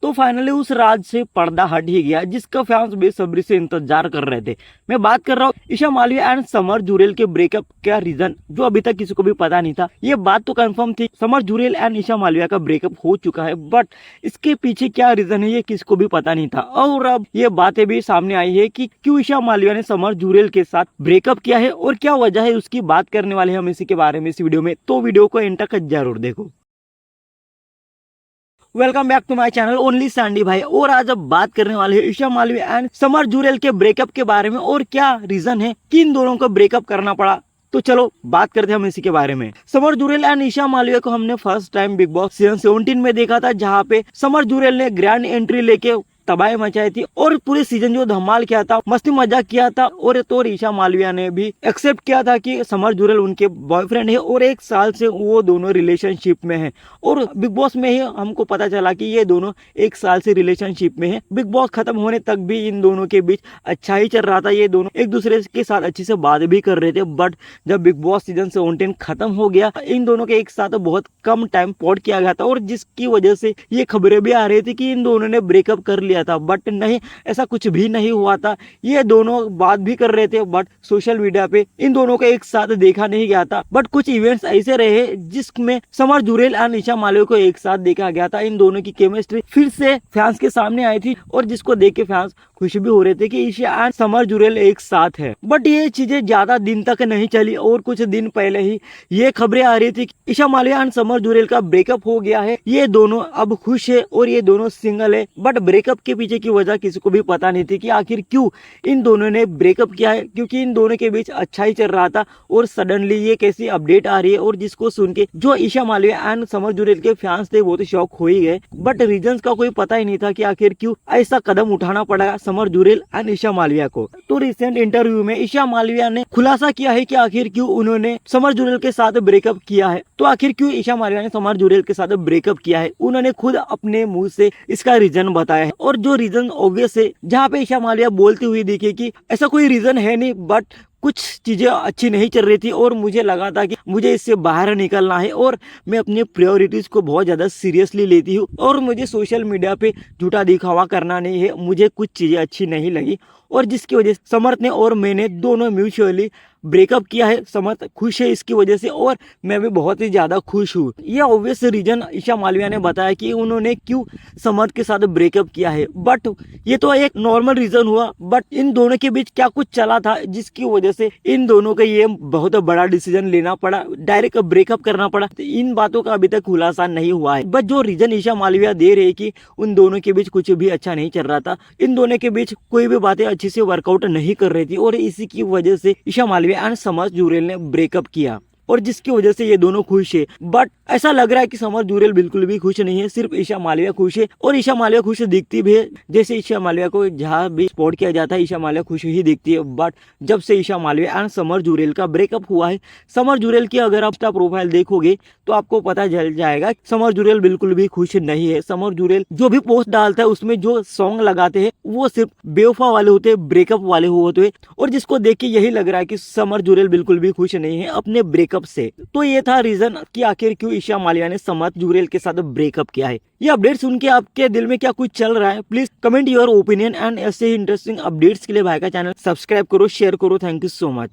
तो फाइनली उस राज से पर्दा हट ही गया जिसका फैंस बेसब्री से इंतजार कर रहे थे। मैं बात कर रहा हूँ ईशा मालविया एंड समर जुरेल के ब्रेकअप का रीजन, जो अभी तक किसी को भी पता नहीं था। ये बात तो कंफर्म थी, समर जुरेल एंड ईशा मालविया का ब्रेकअप हो चुका है, बट इसके पीछे क्या रीजन है ये किसी को भी पता नहीं था। और अब ये बातें भी सामने आई है कि क्यों ईशा मालविया ने समर जुरेल के साथ ब्रेकअप किया है और क्या वजह है, उसकी बात करने वाले हैं हम इसी के बारे में इस वीडियो में। तो वीडियो को एंड तक जरूर देखो। Welcome back to my channel only Sandy भाई। और आज अब बात करने वाले हैं ईशा मालविया एंड समर जुरेल के ब्रेकअप के बारे में और क्या रीजन है कि इन दोनों को ब्रेकअप करना पड़ा। तो चलो बात करते हैं हम इसी के बारे में। समर जुरेल एंड ईशा मालविया को हमने first time big boss season 17 में देखा था, जहाँ पे समर जुरेल ने ग्रैंड एंट्री लेके तबाही मचाई थी और पूरे सीजन जो धमाल किया था, मस्ती मजाक किया था। और तो ईशा मालविया ने भी एक्सेप्ट किया था कि समर जुरेल उनके बॉयफ्रेंड है और 1 साल से वो दोनों रिलेशनशिप में हैं। और बिग बॉस में ही हमको पता चला कि ये दोनों 1 साल से रिलेशनशिप में हैं। बिग बॉस खत्म होने तक भी इन दोनों के बीच अच्छा ही चल रहा था, ये दोनों एक दूसरे के साथ अच्छे से बात भी कर रहे थे। बट जब बिग बॉस सीजन 17 खत्म हो गया, इन दोनों के एक साथ बहुत कम टाइम पॉड किया गया था और जिसकी वजह से ये खबरें भी आ रही थी कि इन दोनों ने ब्रेकअप कर लिया था। बट नहीं, ऐसा कुछ भी नहीं हुआ था। ये दोनों बात भी कर रहे थे, बट सोशल मीडिया पे इन दोनों को एक साथ देखा नहीं गया था। बट कुछ इवेंट्स ऐसे रहे जिसमें समर जुरेल एंड ईशा मालविया को एक साथ देखा गया था। इन दोनों की केमिस्ट्री फिर से फैंस के सामने आई थी और जिसको देख के फैंस खुश भी हो रहे थे कि ईशा एंड समर जुरेल एक साथ है। बट ये चीजें ज्यादा दिन तक नहीं चली और कुछ दिन पहले ही ये खबरें आ रही थी कि ईशा मालविया एंड समर जुरेल का ब्रेकअप हो गया है। ये दोनों अब खुश है और ये दोनों सिंगल है। बट ब्रेकअप के पीछे की वजह किसी को भी पता नहीं थी कि आखिर क्यों इन दोनों ने ब्रेकअप किया है, क्योंकि इन दोनों के बीच अच्छा ही चल रहा था और सडनली ये कैसी अपडेट आ रही है और जिसको सुन के जो ईशा मालविया एंड समर जुरेल के फैंस थे वो तो शॉक हो ही गए। बट रीजंस का कोई पता ही नहीं था कि आखिर क्यों ऐसा कदम उठाना पड़ा समर जुरेल एंड ईशा मालविया को। तो रिसेंट इंटरव्यू में ईशा मालविया ने खुलासा किया है कि आखिर क्यों उन्होंने समर जुरेल के साथ ब्रेकअप किया है। तो आखिर क्यों ईशा मालविया ने समर जुरेल के साथ ब्रेकअप किया है, उन्होंने खुद अपने मुंह से इसका रीजन बताया है। और जो रीजन ऑब्वियस है, जहाँ पे ईशा मालविया बोलती हुई दिखी कि ऐसा कोई रीजन है नहीं, बट कुछ चीजें अच्छी नहीं चल रही थी और मुझे लगा था कि मुझे इससे बाहर निकलना है और मैं अपनी प्रायोरिटीज को बहुत ज्यादा सीरियसली लेती हूँ और मुझे सोशल मीडिया पे झूठा दिखावा करना नहीं है। मुझे कुछ चीजें अच्छी नहीं लगी और जिसकी वजह से समर्थ ने और मैंने दोनों म्यूचुअली ब्रेकअप किया है। समर्थ खुश है इसकी वजह से और मैं भी बहुत ही ज्यादा खुश हूँ। ये ऑब्वियस रीजन ईशा मालविया ने बताया कि उन्होंने क्यों समर्थ के साथ ब्रेकअप किया है। बट ये तो एक नॉर्मल रीजन हुआ, बट इन दोनों के बीच क्या कुछ चला था जिसकी वजह से इन दोनों को ये बहुत बड़ा डिसीजन लेना पड़ा, डायरेक्ट ब्रेकअप करना पड़ा। तो इन बातों का अभी तक खुलासा नहीं हुआ है। बट जो रीजन ईशा मालविया दे रहे कि उन दोनों के बीच कुछ भी अच्छा नहीं चल रहा था, इन दोनों के बीच कोई भी बातें अच्छी से वर्कआउट नहीं कर रही थी और इसी की वजह से ईशा मालविया एंड समर जुरेल ने ब्रेकअप किया और जिसकी वजह से ये दोनों खुश है। बट ऐसा लग रहा है कि समर जुरेल बिल्कुल भी खुश नहीं है, सिर्फ ईशा मालविया खुश है और ईशा मालविया खुश दिखती भी है। जैसे ईशा मालविया को जहाँ भी सपोर्ट किया जाता है ईशा मालविया खुश ही दिखती है। बट जब से ईशा मालविया एंड समर जुरेल का ब्रेकअप हुआ है, समर जुरेल की अगर आप इंस्टा प्रोफाइल देखोगे तो आपको पता चल जाएगा समर जुरेल बिल्कुल भी खुश नहीं है। समर जुरेल जो भी पोस्ट डालता है उसमें जो सॉन्ग लगाते हैं वो सिर्फ बेवफा वाले होते हैं, ब्रेकअप वाले होते हैं और जिसको देख के यही लग रहा है कि समर जुरेल बिल्कुल भी खुश नहीं है अपने ब्रेकअप से। तो ये था रीजन कि आखिर क्यों ईशा मालविया ने समर जुरेल के साथ ब्रेकअप किया है। ये अपडेट सुन के आपके दिल में क्या कुछ चल रहा है, please comment your opinion and ऐसे ही इंटरेस्टिंग अपडेट्स के लिए भाई का चैनल सब्सक्राइब करो, शेयर करो। Thank you so much.